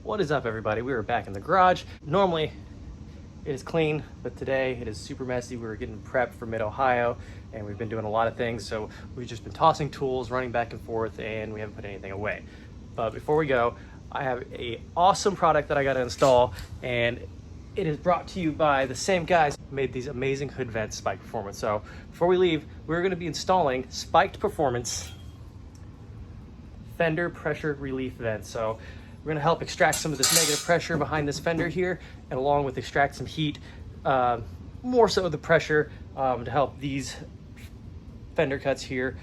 What is up, everybody? We are back in the garage. Normally it is clean, but today it is super messy. We were getting prepped for mid-Ohio and we've been doing a lot of things, so we've just been tossing tools, running back and forth, and we haven't put anything away. But before we go, I have an awesome product that I got to install, and it is brought to you by the same guys who made these amazing hood vents, Spiked Performance. So before we leave, we're going to be installing Spiked Performance Fender pressure relief vents. So we're going to help extract some of this negative pressure behind this fender here, and along with extract some heat, more so the pressure, to help these fender cuts here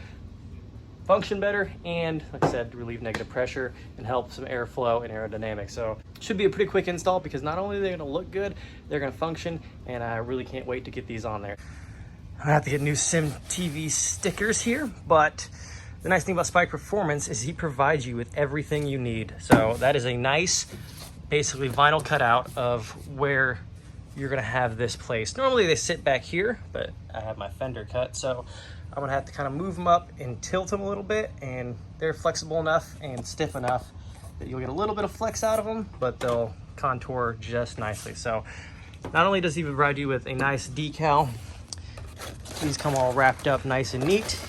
function better, and like I said, relieve negative pressure and help some airflow and aerodynamics. So it should be a pretty quick install, because not only are they going to look good, they're going to function, and I really can't wait to get these on there. I have to get new Sim TV stickers here, but the nice thing about Spiked Performance is he provides you with everything you need. So that is a nice, basically vinyl cutout of where you're gonna have this placed. Normally they sit back here, but I have my fender cut, so I'm gonna have to kind of move them up and tilt them a little bit, and they're flexible enough and stiff enough that you'll get a little bit of flex out of them, but they'll contour just nicely. So not only does he provide you with a nice decal, these come all wrapped up nice and neat,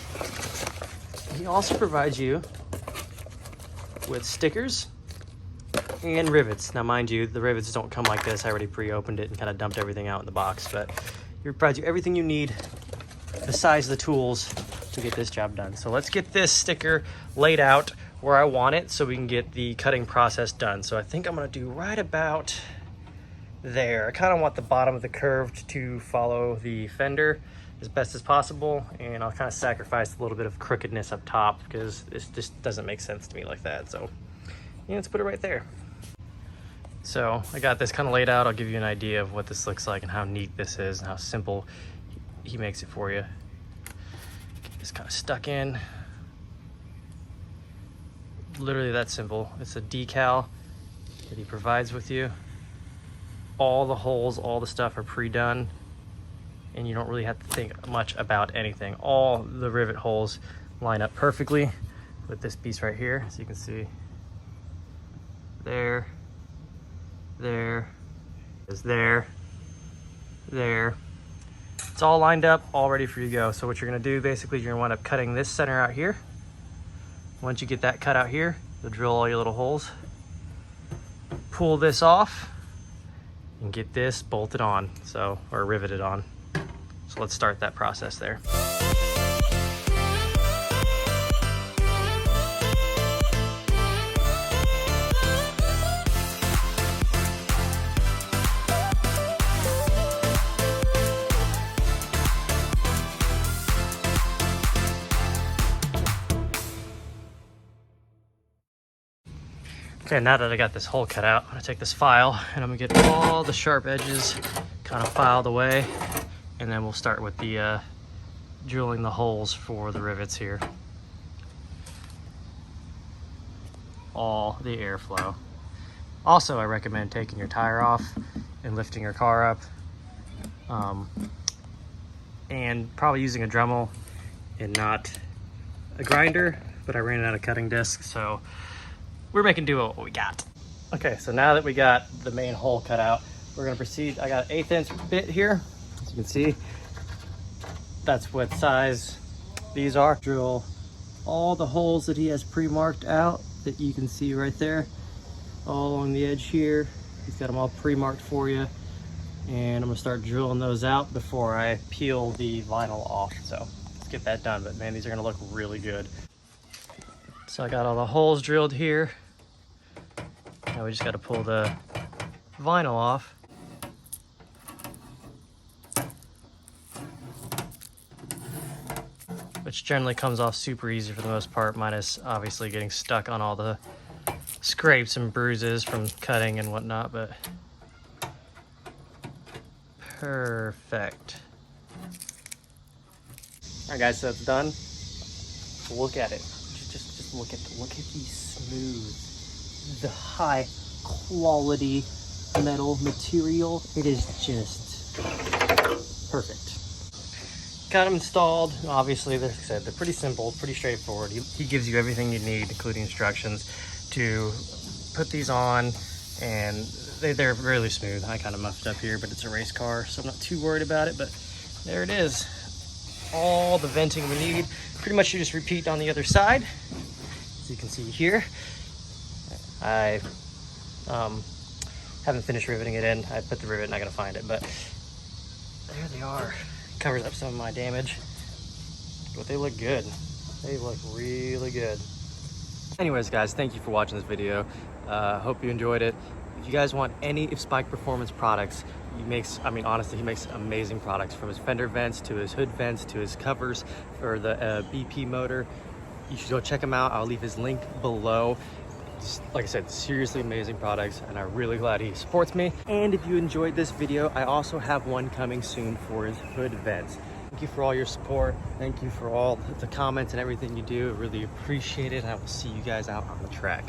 he also provides you with stickers and rivets. Now, mind you, the rivets don't come like this. I already pre-opened it and kind of dumped everything out in the box, but he provides you everything you need besides the tools to get this job done. So let's get this sticker laid out where I want it so we can get the cutting process done. So I think I'm gonna do right about there. I kind of want the bottom of the curve to follow the fender as best as possible, and I'll kind of sacrifice a little bit of crookedness up top because this just doesn't make sense to me like that. So yeah, let's put it right there. So I got this kind of laid out. I'll give you an idea of what this looks like and how neat this is and how simple he makes it for you. Get this kind of stuck in. Literally that simple. It's a decal that he provides with you. All the holes, all the stuff are pre-done, and you don't really have to think much about anything. All the rivet holes line up perfectly with this piece right here. So you can see there, there, there. It's all lined up, all ready for you to go. So what you're gonna do, basically, you're gonna wind up cutting this center out here. Once you get that cut out here, you'll drill all your little holes, pull this off, and get this bolted on, or riveted on. So let's start that process there. Okay, now that I got this hole cut out, I'm gonna take this file and I'm gonna get all the sharp edges kind of filed away, and then we'll start with the drilling the holes for the rivets here. All the airflow. Also, I recommend taking your tire off and lifting your car up, and probably using a Dremel and not a grinder, but I ran out of cutting discs, so we're making do with what we got. Okay, so now that we got the main hole cut out, we're gonna proceed. I got an 1/8 inch bit here, as you can see. That's what size these are. Drill all the holes that he has pre-marked out that you can see right there, all along the edge here. He's got them all pre-marked for you, and I'm gonna start drilling those out before I peel the vinyl off. So let's get that done. But man, these are gonna look really good. So I got all the holes drilled here. Now we just got to pull the vinyl off. Which generally comes off super easy for the most part, minus obviously getting stuck on all the scrapes and bruises from cutting and whatnot, but perfect. All right, guys, so it's done. Look at it. Just look at these smooth, the high quality metal material. It is just perfect. Got them installed. Obviously, like I said, they're pretty simple, pretty straightforward. He gives you everything you need, including instructions to put these on, and they're really smooth. I kind of muffed up here, but it's a race car, so I'm not too worried about it. But there it is, all the venting we need. Pretty much you just repeat on the other side. As you can see here, I haven't finished riveting it in. I put the rivet, not gonna find it, but there they are. Covers up some of my damage, but they look good. They look really good. Anyways, guys, thank you for watching this video. Hope you enjoyed it. If you guys want any of Spike Performance products, honestly, he makes amazing products, from his fender vents to his hood vents to his covers for the BP motor. You should go check him out. I'll leave his link below. Like I said, seriously amazing products, and I'm really glad he supports me. And if you enjoyed this video, I also have one coming soon for his hood vents. Thank you for all your support. Thank you for all the comments and everything you do. I really appreciate it. I will see you guys out on the track.